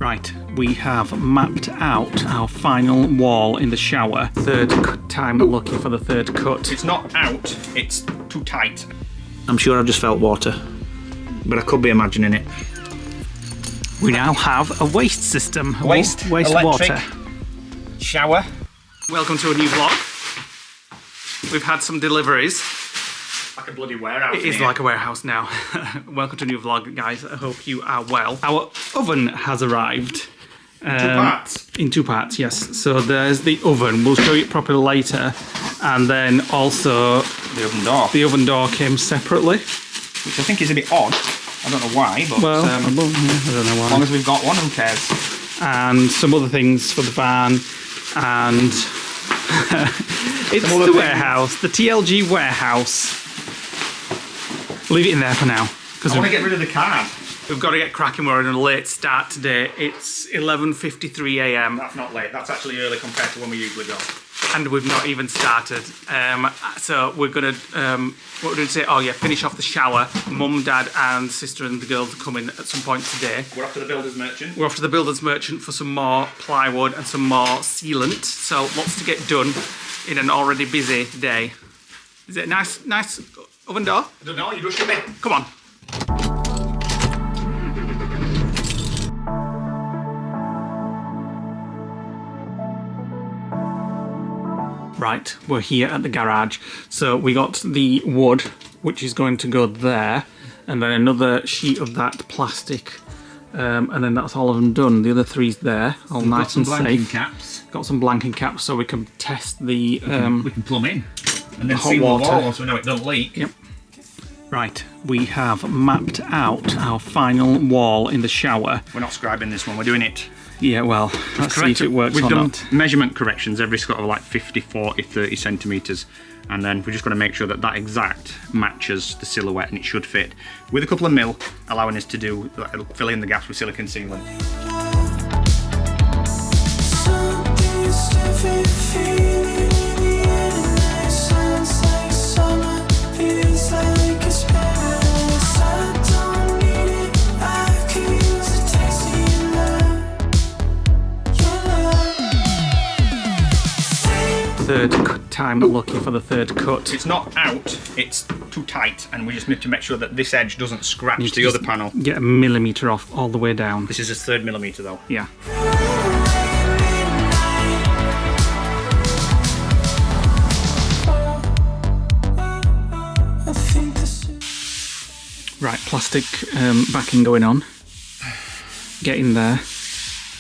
Right, we have mapped out our final wall in the shower. Third time looking for the third cut. It's not out, it's too tight. I'm sure I've just felt water, but I could be imagining it. We now have a waste system. Waste water. electric shower. Welcome to a new vlog. We've had some deliveries. Like a bloody warehouse. It is like a warehouse now. Welcome to a new vlog, guys. I hope you are well. Our oven has arrived. Two parts. In two parts, yes. So there's the oven. We'll show you it properly later. And then also The oven door. the oven door came separately. Which I think is a bit odd. I don't know why, but Well, I don't know why. as long as we've got one, who cares? And some other things for the van. And it's the warehouse, the TLG warehouse. Leave it in there for now. I want to get rid of the card. We've got to get cracking. We're on a late start today. It's 11:53 a.m. That's not late. That's actually early compared to when we usually go. and we've not even started. So we're gonna what we're going to say? Oh yeah, finish off the shower. Mum, Dad, and sister and the girls are coming at some point today. We're off to the builder's merchant. We're off to the builder's merchant for some more plywood and some more sealant. So lots to get done in an already busy day. Is it a nice oven door? I don't know. You're rushing me. Come on. Right, we're here at the garage. So we got the wood, which is going to go there, and then another sheet of that plastic, and then that's all of them done. The other three's there, all nice and safe. Caps. Got some blanking caps so we can test the We can plumb in and then hot seal water. the wall so we know it doesn't leak. Yep. Right, we have mapped out our final wall in the shower. We're not scribing this one. We're doing it. Yeah, well, let's see if it works We've or done not. measurement corrections every sort of like 50, 40, 30 centimetres, and then we're just going to make sure that that exact matches the silhouette, and it should fit with a couple of mil, allowing us to do fill in the gaps with silicone sealant. Third time looking for the third cut. It's not out, it's too tight, and we just need to make sure that this edge doesn't scratch Need to the other just panel. Get a millimetre off all the way down. This is a 3rd millimetre though. Yeah. Right, plastic backing going on. Get in there.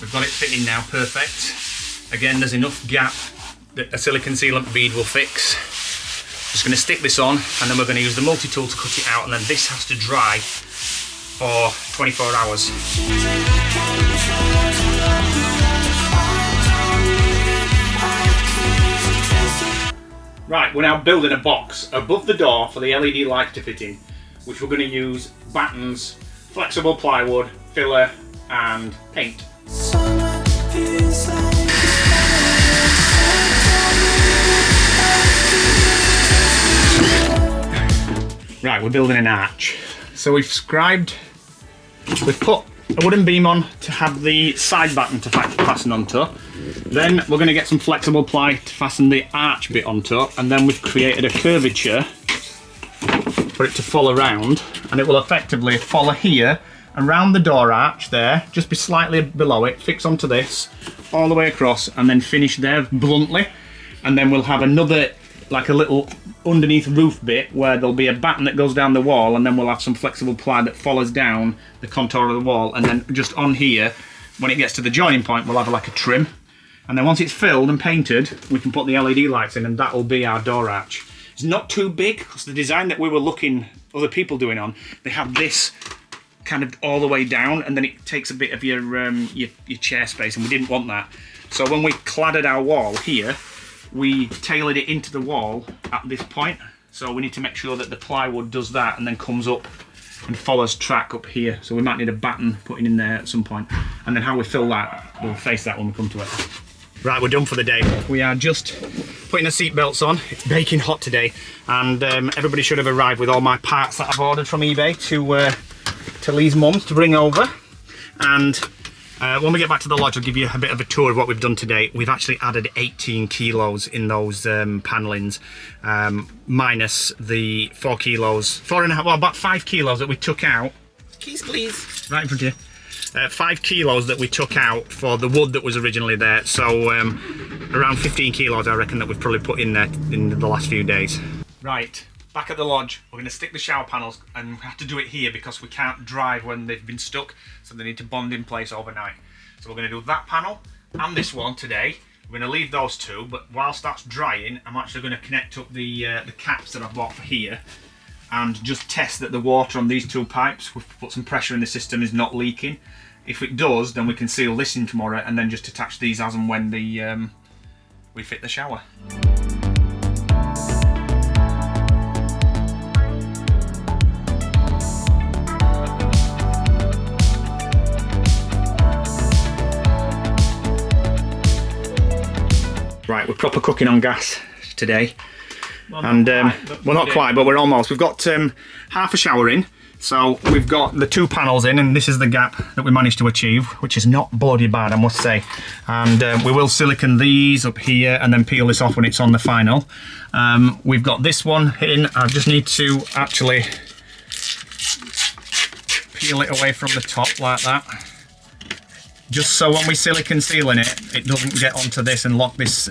We've got it fitting now, perfect. Again, there's enough gap that a silicone sealant bead will fix. Just going to stick this on, and then we're going to use the multi-tool to cut it out, and then this has to dry for 24 hours. Right, we're now building a box above the door for the LED lights to fit in, which we're going to use battens, flexible plywood, filler, and paint. Right, we're building an arch. So we've put a wooden beam on to have the side batten to fasten onto. Then we're going to get some flexible ply to fasten the arch bit onto, and then we've created a curvature for it to follow around, and it will effectively follow here and round the door arch there, just be slightly below it, fix onto this, all the way across, and then finish there bluntly. And then we'll have another, like a little underneath roof bit where there'll be a batten that goes down the wall, and then we'll have some flexible ply that follows down the contour of the wall, and then just on here, when it gets to the joining point, we'll have like a trim. And then once it's filled and painted, we can put the LED lights in, and that will be our door arch. It's not too big, because the design that we were looking other people doing on, they have this kind of all the way down, and then it takes a bit of your chair space, and we didn't want that. So when we cladded our wall here, we tailored it into the wall at this point. So we need to make sure that the plywood does that and then comes up and follows track up here. So we might need a batten putting in there at some point. And then how we fill that, we'll face that when we come to it. Right, we're done for the day. We are just putting the seat belts on. It's baking hot today, and everybody should have arrived with all my parts that I've ordered from eBay to Leigh's mum's to bring over. And When we get back to the lodge, I'll give you a bit of a tour of what we've done today. We've actually added 18 kilos in those panellings, minus the 4 kilos, 4.5, well, about 5 kilos that we took out. Keys, please. Right in front of you. 5 kilos that we took out for the wood that was originally there. So around 15 kilos, I reckon, that we've probably put in there in the last few days. Right. Back at the lodge, we're going to stick the shower panels, and we have to do it here because we can't drive when they've been stuck, so they need to bond in place overnight. So we're going to do that panel and this one today. We're going to leave those two, but whilst that's drying, I'm actually going to connect up the caps that I've bought for here and just test that the water on these 2 pipes, we've put some pressure in the system, is not leaking. If it does, then we can seal this in tomorrow and then just attach these as and when we fit the shower. Right, we're proper cooking on gas today. Well, and not quite, but we're almost. We've got half a shower in, so we've got the 2 panels in, and this is the gap that we managed to achieve, which is not bloody bad, I must say. And we will silicone these up here and then peel this off when it's on the final. We've got this one in. I just need to actually peel it away from the top like that. Just so when we silicone sealing it, it doesn't get onto this and lock this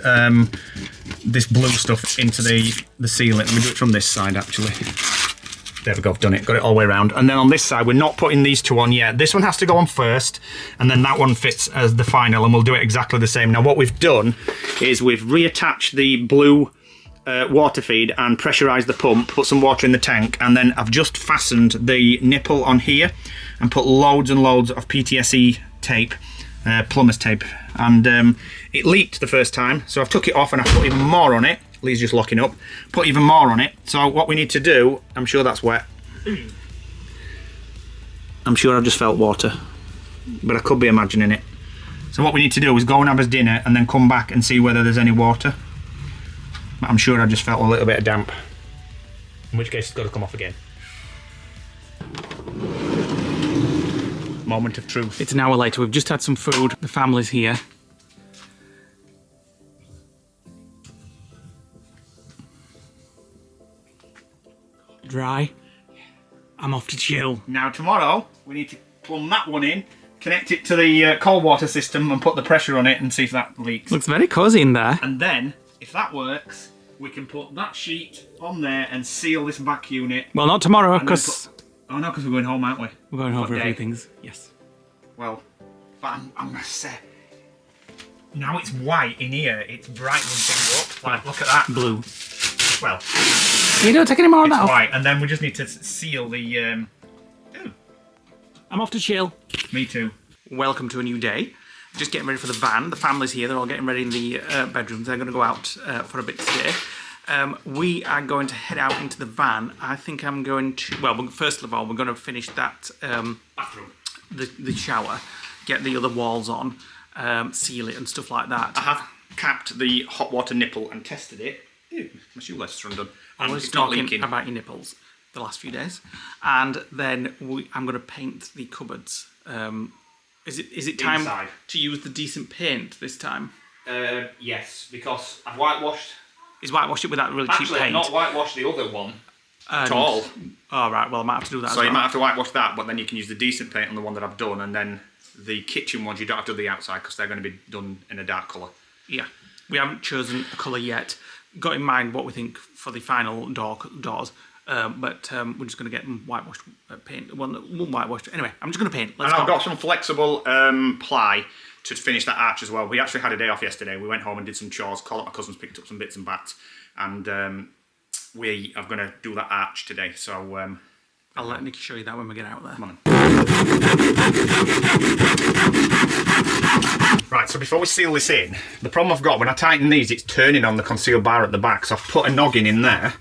this blue stuff into the sealant. Let me do it from this side actually. There we go, I've done it, got it all the way around. And then on this side, we're not putting these 2 on yet. This one has to go on first, and then that one fits as the final, and we'll do it exactly the same. Now what we've done is we've reattached the blue water feed and pressurised the pump, put some water in the tank, and then I've just fastened the nipple on here and put loads and loads of PTSE tape, plumber's tape, and it leaked the first time, so I've took it off and I've put even more on it. Lee's just locking up. Put even more on it. So what we need to do, I'm sure that's wet. I'm sure I've just felt water, but I could be imagining it. So what we need to do is go and have us dinner and then come back and see whether there's any water. But I'm sure I just felt a little bit of damp, in which case it's got to come off again. Moment of truth. It's an hour later, we've just had some food, the family's here. Dry. I'm off to chill. Now tomorrow, we need to plumb that one in, connect it to the cold water system and put the pressure on it and see if that leaks. Looks very cosy in there. And then, if that works, we can put that sheet on there and seal this back unit. Well, not tomorrow, because... Oh no, because we're going home, aren't we? We're going home for a few things. Yes. Well, but I'm gonna say, now it's white in here, it's brightening things up. Like, look at that. Blue. Well, you don't take any more of that off. White, and then we just need to seal the... I'm off to chill. Me too. Welcome to a new day. Just getting ready for the van. The family's here. They're all getting ready in the bedrooms. They're going to go out for a bit today. We are going to head out into the van. I think I'm going to... Well, first of all, we're going to finish that... bathroom. The shower. Get the other walls on. Seal it and stuff like that. I have capped the hot water nipple and tested it. Ew, my shoelaces are undone. I was talking about your nipples the last few days. And then I'm going to paint the cupboards. Is it time Inside. to use the decent paint this time? Yes, because I've whitewashed. Is whitewashed it with that really cheap Actually, paint? I've not whitewashed the other one at all. Oh, right, well, I might have to do that as So well. you might have to whitewash that, but then you can use the decent paint on the one that I've done, and then the kitchen ones you don't have to do the outside because they're going to be done in a dark colour. Yeah, we haven't chosen a colour yet. Got in mind what we think for the final doors, but we're just going to get them whitewashed paint. Well, whitewashed. Anyway, I'm just going to paint. And I've got some flexible ply to finish that arch as well. We actually had a day off yesterday. We went home and did some chores. Called up my cousins, picked up some bits and bats, and we are going to do that arch today. So I'll let Nicky show you that when we get out there. Come on. Right, so before we seal this in, the problem I've got when I tighten these, it's turning on the concealed bar at the back. So I've put a noggin in there,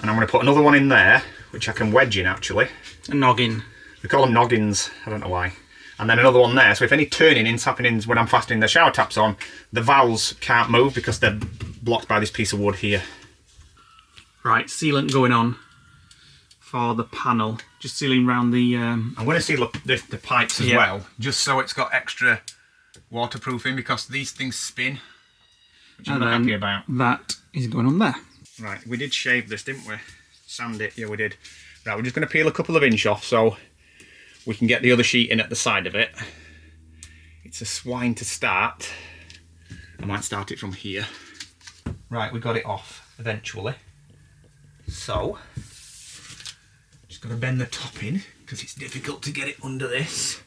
and I'm going to put another one in there, which I can wedge in actually. A noggin. We call them noggins, I don't know why. And then another one there, so if any turning in's happening when I'm fastening the shower taps on, the valves can't move because they're blocked by this piece of wood here. Right, sealant going on for the panel, just sealing around the... I'm going to seal the pipes as well, just so it's got extra waterproofing, because these things spin, which I'm not happy about. That is going on there. Right, we did shave this, didn't we? Sand it, yeah we did. Right, we're just going to peel a couple of inches off so we can get the other sheet in at the side of it. It's a swine to start. I might start it from here. Right, we got it off eventually. So, just got to bend the top in because it's difficult to get it under this.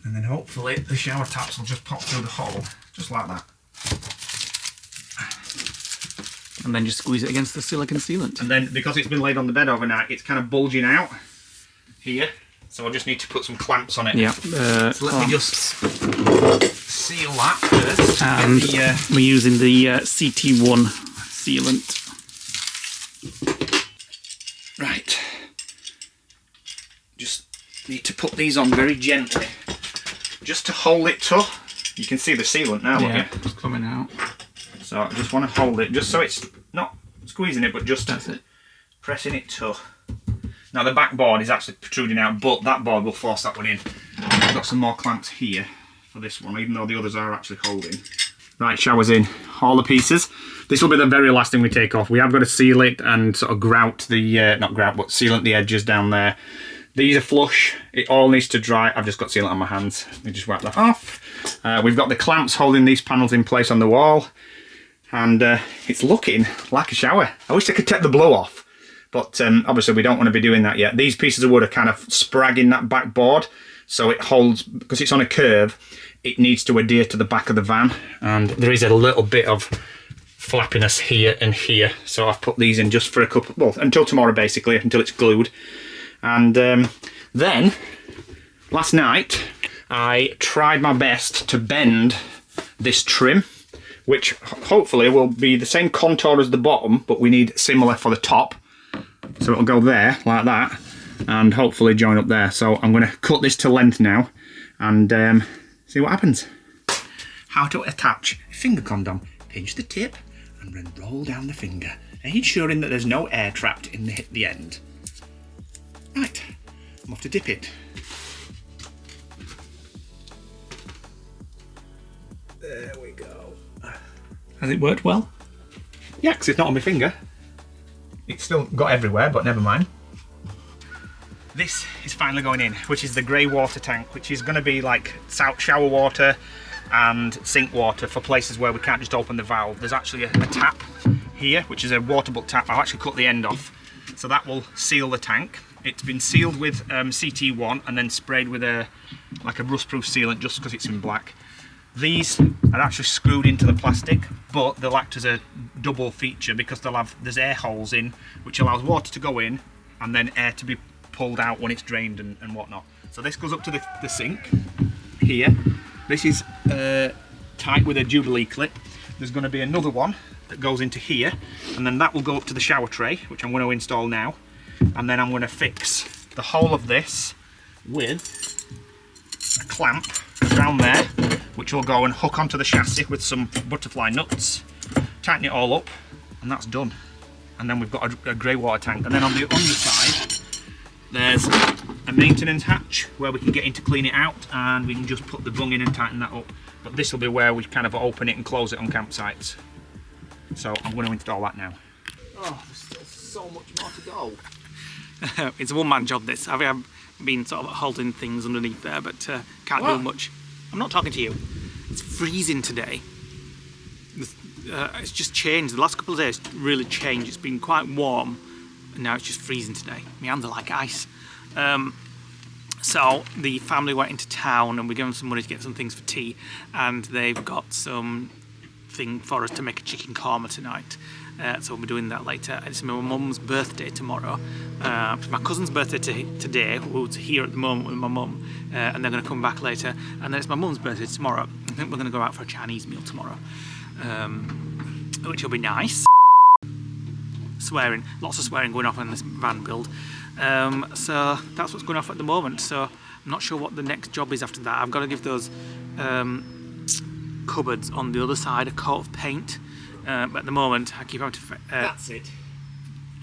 And then hopefully the shower taps will just pop through the hole, just like that. And then just squeeze it against the silicone sealant. And then, because it's been laid on the bed overnight, it's kind of bulging out here. So I just need to put some clamps on it. Yeah. So let me just seal that first. And we're using the CT1 sealant. Right. Just need to put these on very gently, just to hold it to. You can see the sealant now, yeah, it's coming out. So I just want to hold it, just so it's not squeezing it, but just That's it. Pressing it to. Now the back board is actually protruding out, but that board will force that one in. I've got some more clamps here for this one, even though the others are actually holding. Right, shower's in. All the pieces. This will be the very last thing we take off. We have got to seal it and sort of grout the, not grout, but sealant the edges down there. These are flush. It all needs to dry. I've just got sealant on my hands. Let me just wipe that off. We've got the clamps holding these panels in place on the wall. And it's looking like a shower. I wish I could take the blow off. But obviously we don't want to be doing that yet. These pieces of wood are kind of spragging that back board. So it holds, because it's on a curve, it needs to adhere to the back of the van. And there is a little bit of flappiness here and here. So I've put these in just for a couple, well, until tomorrow basically, until it's glued. And then, last night, I tried my best to bend this trim, which hopefully will be the same contour as the bottom, but we need similar for the top. So it'll go there, like that, and hopefully join up there. So I'm going to cut this to length now, and see what happens. How to attach a finger condom. Pinch the tip, and then roll down the finger, ensuring that there's no air trapped in the end. Right, I'm off to dip it. There we go. Has it worked well? Yeah, because it's not on my finger. It's still got everywhere, but never mind. This is finally going in, which is the grey water tank, which is going to be like shower water and sink water for places where we can't just open the valve. There's actually a tap here, which is a water butt tap. I'll actually cut the end off. So that will seal the tank. It's been sealed with CT1 and then sprayed with like a rust-proof sealant just because it's in black. These are actually screwed into the plastic, but they'll act as a double feature because there's air holes in, which allows water to go in and then air to be pulled out when it's drained and whatnot. So this goes up to the sink here. This is tight with a Jubilee clip. There's going to be another one that goes into here, and then that will go up to the shower tray, which I'm going to install now. And then I'm going to fix the whole of this with a clamp down there, which will go and hook onto the chassis with some butterfly nuts, tighten it all up, and that's done. And then we've got a grey water tank. And then on the underside, there's a maintenance hatch where we can get in to clean it out, and we can just put the bung in and tighten that up. But this will be where we kind of open it and close it on campsites. So I'm going to install that now. Oh, there's still so much more to go. It's a one-man job, this. I've been sort of holding things underneath there, but can't do much. I'm not talking to you. It's freezing today. It's just changed. The last couple of days really changed. It's been quite warm, and now it's just freezing today. My hands are like ice. So the family went into town, and we gave them some money to get some things for tea, and they've got some thing for us to make a chicken korma tonight. So we'll be doing that later. It's my mum's birthday tomorrow. It's my cousin's birthday today, who's here at the moment with my mum, and they're going to come back later. And then it's my mum's birthday tomorrow. I think we're going to go out for a Chinese meal tomorrow, which will be nice. Swearing, lots of swearing going off on this van build. So that's what's going off at the moment. So I'm not sure what the next job is after that. I've got to give those cupboards on the other side a coat of paint. But at the moment, I keep having to That's it.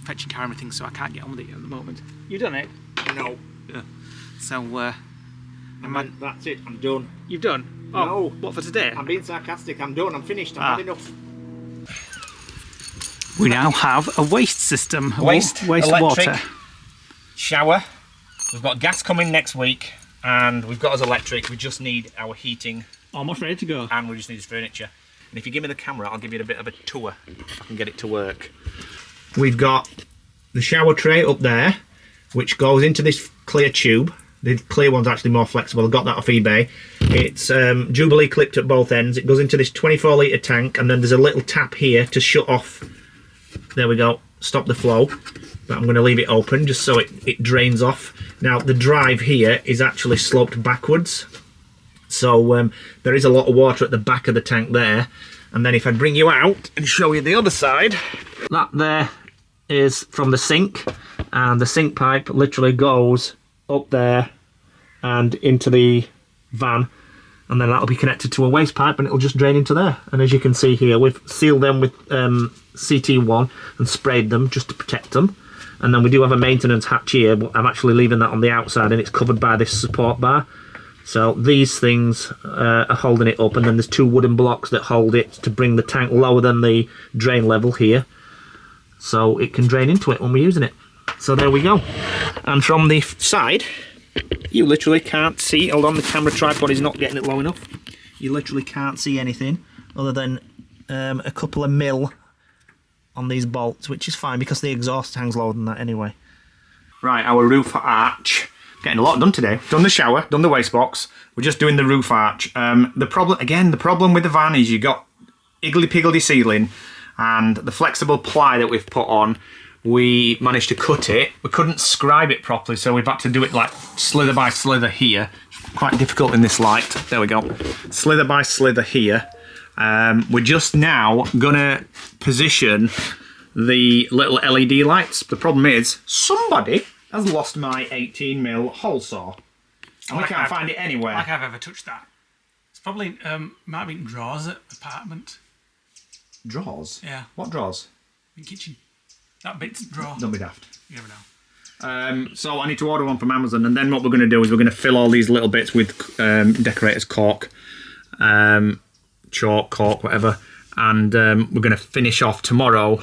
fetching camera things, so I can't get on with it at the moment. You done it? No. Yeah. So, That's it, I'm done. you've done? Oh, No. what for today? I'm being sarcastic, I'm done, I'm finished, I've had enough. We now have a waste system. Waste water. electric shower. We've got gas coming next week, and we've got us electric. We just need our heating, Almost ready to go. and we just need his furniture. And if you give me the camera, I'll give you a bit of a tour if I can get it to work. We've got the shower tray up there, which goes into this clear tube. The clear one's actually more flexible. I got that off eBay. It's Jubilee clipped at both ends. It goes into this 24 litre tank, and then there's a little tap here to shut off. There we go, stop the flow. But I'm going to leave it open just so it drains off. Now the drive here is actually sloped backwards. So there is a lot of water at the back of the tank there. And then if I bring you out and show you the other side, that there is from the sink. And the sink pipe literally goes up there and into the van. And then that'll be connected to a waste pipe and it'll just drain into there. And as you can see here, we've sealed them with CT1 and sprayed them just to protect them. And then we do have a maintenance hatch here, but I'm actually leaving that on the outside and it's covered by this support bar. So these things are holding it up, and then there's two wooden blocks that hold it to bring the tank lower than the drain level here. So it can drain into it when we're using it. So there we go. And from the side, you literally can't see. Hold on, the camera tripod is not getting it low enough. You literally can't see anything other than a couple of mil on these bolts, which is fine because the exhaust hangs lower than that anyway. Right, our roof arch. Getting a lot done today. Done the shower, done the waste box. We're just doing the roof arch. The problem with the van is you got iggly-piggledy ceiling, and the flexible ply that we've put on, we managed to cut it. We couldn't scribe it properly, so we've had to do it like slither by slither here. Quite difficult in this light. There we go. Slither by slither here. We're just now gonna position the little LED lights. The problem is somebody has lost my 18mm hole saw. And I can't find it anywhere. Like I've ever touched that. It's probably might be in drawers at the apartment. Drawers? Yeah. What drawers? In kitchen. That bit's drawer. Don't be daft. You never know. So I need to order one from Amazon, and then what we're going to do is we're going to fill all these little bits with decorator's cork, chalk, cork, whatever, and we're going to finish off tomorrow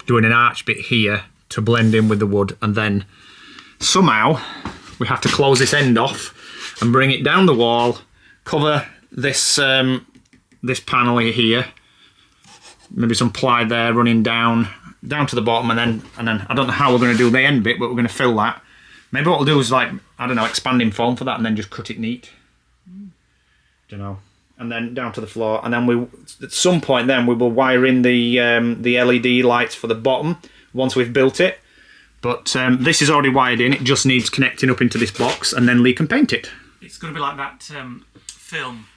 doing an arch bit here to blend in with the wood, and then somehow we have to close this end off and bring it down the wall, cover this this panel here, maybe some ply there running down to the bottom, and then I don't know how we're going to do the end bit, but we're going to fill that. Maybe what we'll do is, like, I don't know, expanding foam for that, and then just cut it neat. Don't know. And then down to the floor, and then at some point then we will wire in the LED lights for the bottom once we've built it. But this is already wired in. It just needs connecting up into this box, and then Leigh can paint it. It's going to be like that film,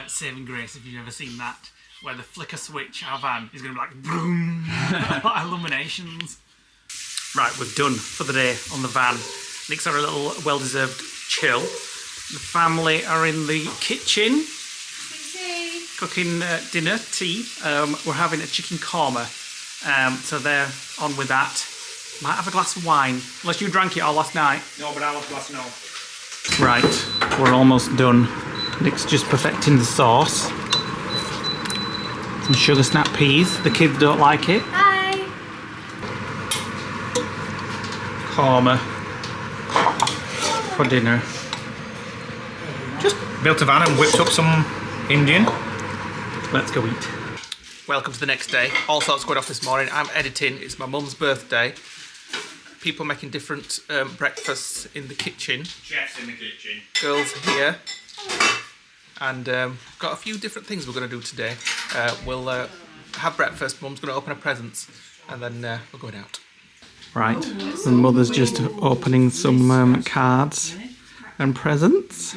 Saving Grace, if you've ever seen that, where the flicker switch, our van, is going to be like boom, like illuminations. Right, we're done for the day on the van. Nick's had a little well-deserved chill. The family are in the kitchen, cooking dinner, tea. We're having a chicken korma, so they're on with that. Might have a glass of wine, unless you drank it all last night. No, but I'll have a glass now. Right, we're almost done. Nick's just perfecting the sauce. Some sugar snap peas. The kids don't like it. Hi. Korma for dinner. Just built a van and whipped up some Indian. Let's go eat. Welcome to the next day. All sorts going off this morning. I'm editing. It's my mum's birthday. People making different breakfasts in the kitchen. Chefs in the kitchen. Girls here. And got a few different things we're going to do today. We'll have breakfast. Mum's going to open her presents, and then we're going out. Right, the mother's just opening some cards and presents.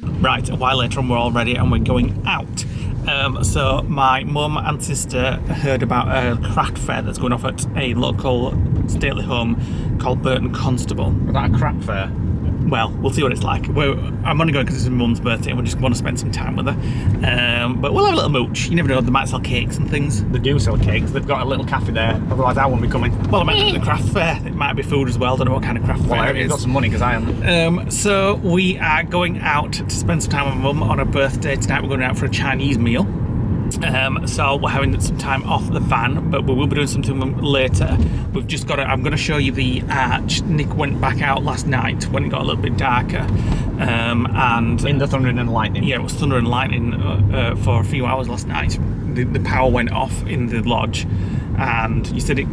Right, a while later and we're all ready and we're going out. So my mum and sister heard about a craft fair that's going off at a local stately home called Burton Constable. Was that a crap fair? well, we'll see what it's like. I'm only going because it's my mum's birthday and we just want to spend some time with her. But we'll have a little mooch. You never know, they might sell cakes and things. They do sell cakes. They've got a little cafe there. Otherwise, I won't be coming. Well, I meant the craft fair. It might be food as well. Don't know what kind of craft fair it is. You've got some money because I haven't. So we are going out to spend some time with my mum on her birthday tonight. We're going out for a Chinese meal. So we're having some time off the van, but we will be doing something later. We've just got I'm going to show you the arch. Nick went back out last night when it got a little bit darker, and in the thunder and lightning. Yeah, it was thunder and lightning for a few hours last night. The power went off in the lodge, and you said it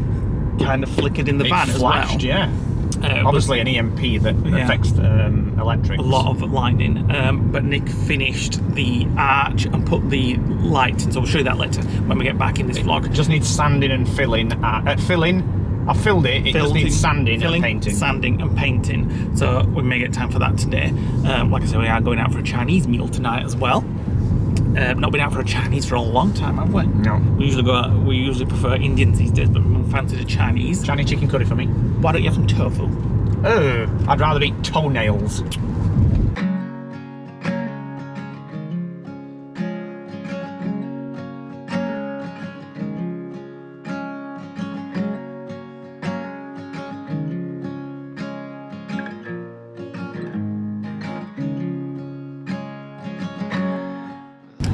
kind of flickered in the van flashed, as well. Yeah. Obviously an EMP that affects electrics. A lot of lightning, but Nick finished the arch and put the light in, so we'll show you that later when we get back in this vlog. It just needs sanding and filling. I filled it, just needs sanding and painting. Sanding and painting, so we may get time for that today. Like I said, we are going out for a Chinese meal tonight as well. Not been out for a Chinese for a long time, have we? No. We usually prefer Indians these days, but we fancied a Chinese. Chinese chicken curry for me. Why don't you have some tofu? I'd rather eat toenails.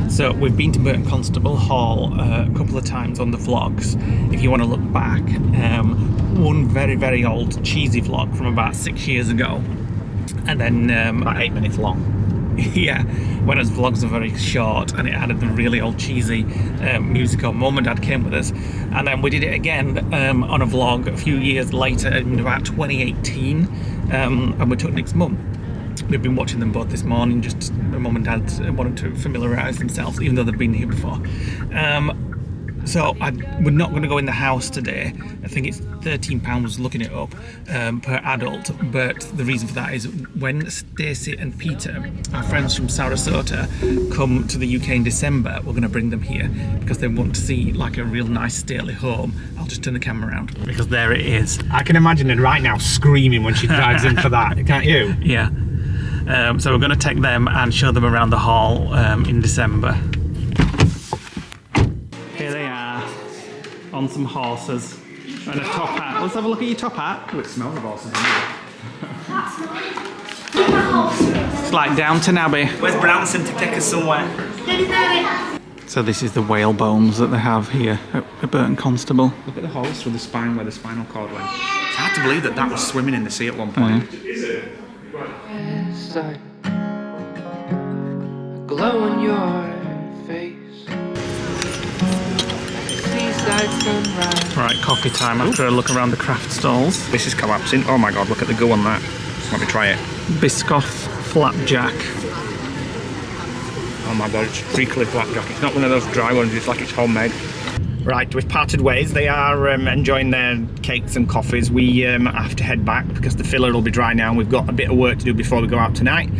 So we've been to Burton Constable Hall a couple of times on the vlogs. If you want to look back, one very, very old cheesy vlog from about 6 years ago, and then about 8 minutes long. Yeah, whereas vlogs are very short, and it added the really old cheesy music on. Mum and Dad came with us, and then we did it again on a vlog a few years later in about 2018, and we took Nick's mum. We've been watching them both this morning, just my mum and dad wanted to familiarise themselves, even though they've been here before. So we're not going to go in the house today. I think it's £13 looking it up per adult, but the reason for that is when Stacey and Peter, our friends from Sarasota, come to the UK in December, we're going to bring them here because they want to see like a real nice stately home. I'll just turn the camera around because there it is. I can imagine her right now screaming when she drives in for that, can't you? Yeah. So we're going to take them and show them around the hall in December. Here they are, on some horses and a top hat. Let's have a look at your top hat. Oh, it smells of horses. It's like Downton Abbey. Where's Brownson to take us somewhere? So this is the whale bones that they have here at Burton Constable. Look at the holes through the spine where the spinal cord went. It's hard to believe that was swimming in the sea at one point. A glow on your face. Seaside sunrise. Right, coffee time after a look around the craft stalls. This is collapsing. Oh my god, look at the go on that. Let me try it. Biscoff flapjack. Oh my god, it's treacly flapjack. It's not one of those dry ones, it's like it's homemade. Right, we've parted ways. They are enjoying their cakes and coffees. We have to head back because the filler will be dry now and we've got a bit of work to do before we go out tonight.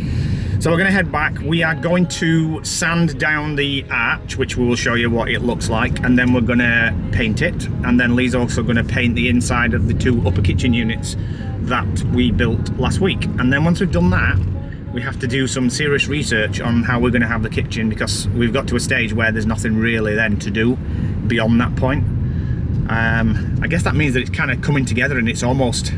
So we're going to head back. We are going to sand down the arch, which we will show you what it looks like, and then we're going to paint it. And then Leigh's also going to paint the inside of the 2 upper kitchen units that we built last week. And then once we've done that, we have to do some serious research on how we're going to have the kitchen, because we've got to a stage where there's nothing really then to do beyond that point. I guess that means that it's kind of coming together and it's almost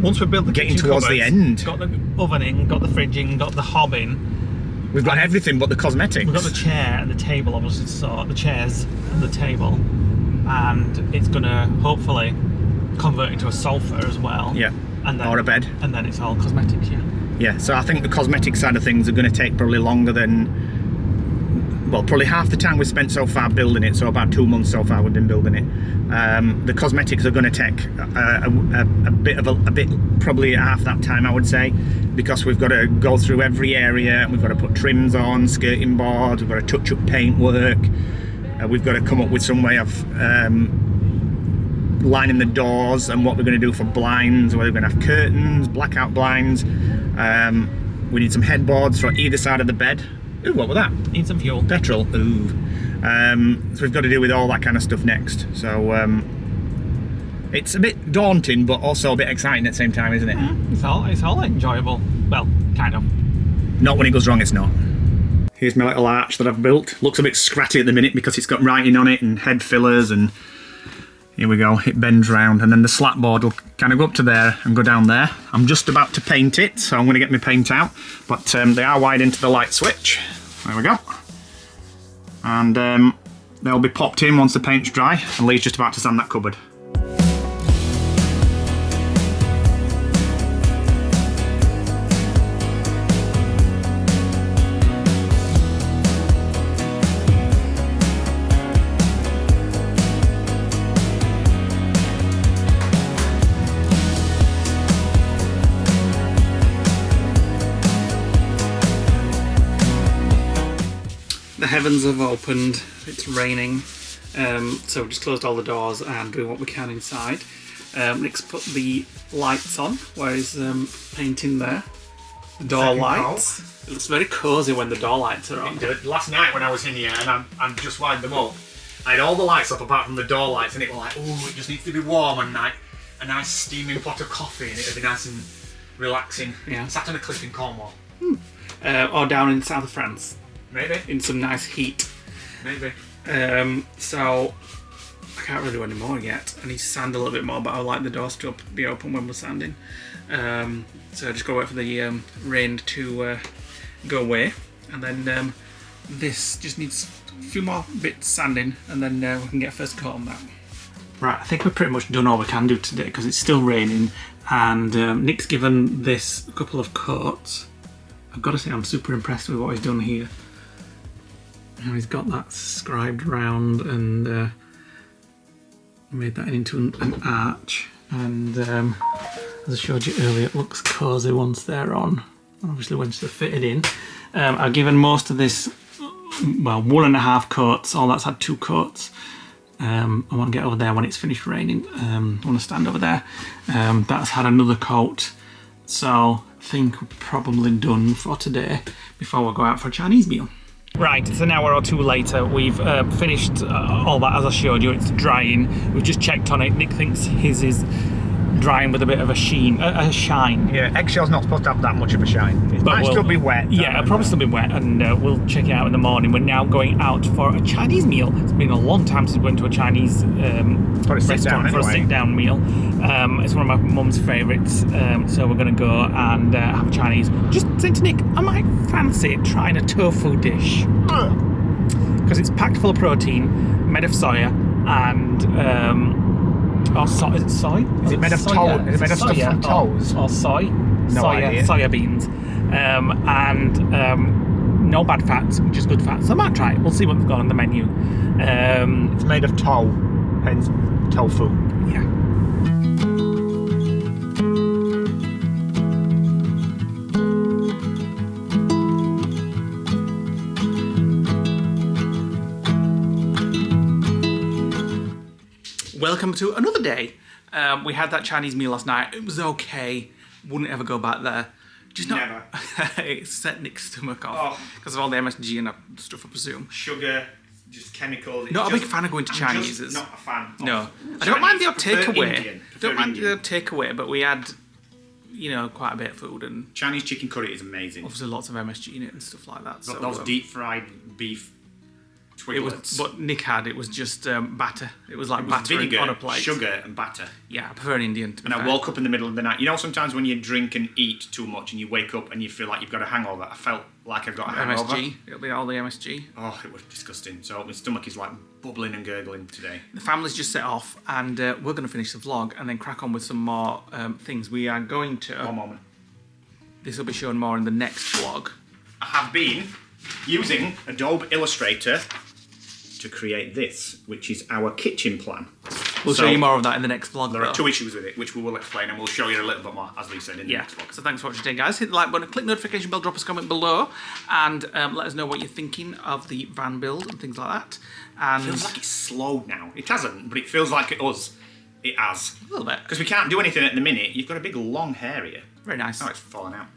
Once we built the getting kitchen towards cupboards, the end. got the oven in, got the fridge in, got the hob in. We've got everything but the cosmetics. We've got the chair and the table, obviously, so the chairs and the table, and it's going to hopefully convert into a sofa as well. Yeah, and then, or a bed. And then it's all cosmetics, Yeah, so I think the cosmetic side of things are going to take probably longer than, well, probably half the time we've spent so far building it, so about 2 months so far we've been building it. The cosmetics are going to take a bit, probably half that time, I would say, because we've got to go through every area, and we've got to put trims on, skirting boards, we've got to touch up paint work, we've got to come up with some way of lining the doors and what we're going to do for blinds, whether we're going to have curtains, blackout blinds. We need some headboards for either side of the bed. Ooh, what was that? Need some fuel. Petrol. Ooh. So we've got to deal with all that kind of stuff next. So it's a bit daunting, but also a bit exciting at the same time, isn't it? It's all enjoyable. Well, kind of. Not when it goes wrong, it's not. Here's my little arch that I've built. Looks a bit scratty at the minute because it's got writing on it and head fillers, and here we go, it bends round, and then the slat board will kind of go up to there and go down there. I'm just about to paint it, so I'm going to get my paint out, but they are wired into the light switch. There we go. And they'll be popped in once the paint's dry, and Leigh's just about to sand that cupboard. The heavens have opened, it's raining, so we just closed all the doors and doing what we can inside. Nick's put the lights on where he's painting there. The door lights. It looks very cosy when the door lights are on. Last night when I was in here and I just wired them up, I had all the lights up apart from the door lights, and it was like, oh, it just needs to be warm, and like a nice steaming pot of coffee, and it'd be nice and relaxing. Yeah. Sat on a cliff in Cornwall. Or down in the south of France. Maybe. In some nice heat. Maybe. So I can't really do any more yet. I need to sand a little bit more, but I like the doors to be open when we're sanding. So I just gotta wait for the rain to go away, and then this just needs a few more bits sanding, and then we can get a first coat on that. Right, I think we've pretty much done all we can do today because it's still raining, and Nick's given this a couple of coats. I've got to say I'm super impressed with what he's done here. Now he's got that scribed round and made that into an arch, and as I showed you earlier, it looks cosy once they're on, obviously once they're fitted in. I've given most of this, well, 1.5 coats, all that's had 2 coats. I want to get over there when it's finished raining. I want to stand over there. That's had another coat, so I think we're probably done for today before we go out for a Chinese meal. Right, it's an hour or 2 later. We've finished all that as I showed you. It's drying. We've just checked on it. Nick thinks his is drying with a bit of a shine. Yeah, eggshell's not supposed to have that much of a shine. It might still be wet. Yeah, it'll probably still be wet, and we'll check it out in the morning. We're now going out for a Chinese meal. It's been a long time since we went to a Chinese restaurant for a sit-down meal. It's one of my mum's favourites, so we're going to go and have a Chinese. Just saying to Nick, I might fancy trying a tofu dish. Because it's packed full of protein, made of soya, and... is it soy? Is it made of tow? Is it made of stuff from toes? Or soy? No idea. Soya beans. And no bad fats, just good fats. So I might try it. We'll see what they've got on the menu. It's made of tow, hence tofu. Yeah. Welcome to another day. We had that Chinese meal last night. It was okay. Wouldn't ever go back there. Just not. Never. It set Nick's stomach off because of all the MSG and stuff, I presume. Sugar, just chemicals. Not a big fan of going to Chinese. Just not a fan. No, Chinese. I don't mind the odd takeaway. Don't mind the odd takeaway, but we had, quite a bit of food, and Chinese chicken curry is amazing. obviously lots of MSG in it and stuff like that. So Those deep fried beef. it was what Nick had. It was just batter. It was like batter vinegar, on a plate. sugar, and batter. Yeah, I prefer an Indian. To be And fair. I woke up in the middle of the night. You know, sometimes when you drink and eat too much and you wake up and you feel like you've got a hangover. I felt like I've got a hangover. MSG. It'll be all the MSG. Oh, it was disgusting. So my stomach is like bubbling and gurgling today. The family's just set off, and we're going to finish the vlog and then crack on with some more things. We are going to. One moment. This will be shown more in the next vlog. I have been using Adobe Illustrator to create this, which is our kitchen plan. We'll show you more of that in the next vlog. There are 2 issues with it, which we will explain, and we'll show you a little bit more, as Leigh said, in the next vlog. So thanks for watching today, guys. Hit the like button, click notification bell, drop us a comment below, and let us know what you're thinking of the van build and things like that. And It feels like it's slowed now. It hasn't, but it feels like it has. a little bit. Because we can't do anything at the minute. You've got a big long hair here. Very nice. Oh, it's falling out.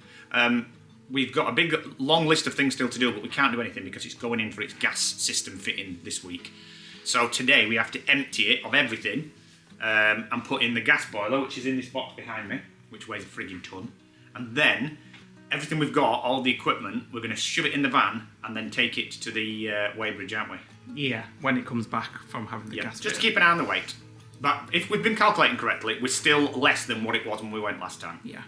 We've got a big long list of things still to do, but we can't do anything because it's going in for its gas system fitting this week. So today we have to empty it of everything and put in the gas boiler, which is in this box behind me, which weighs a frigging ton. And then everything we've got, all the equipment, we're going to shove it in the van and then take it to the weighbridge, aren't we? Yeah, when it comes back from having the Yeah, gas. just to keep an eye on the weight. But if we've been calculating correctly, we're still less than what it was when we went last time. Yeah.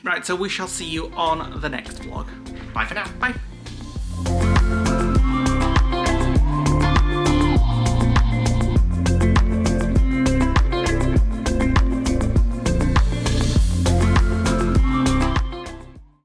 Right, so we shall see you on the next vlog. Bye for now. Bye.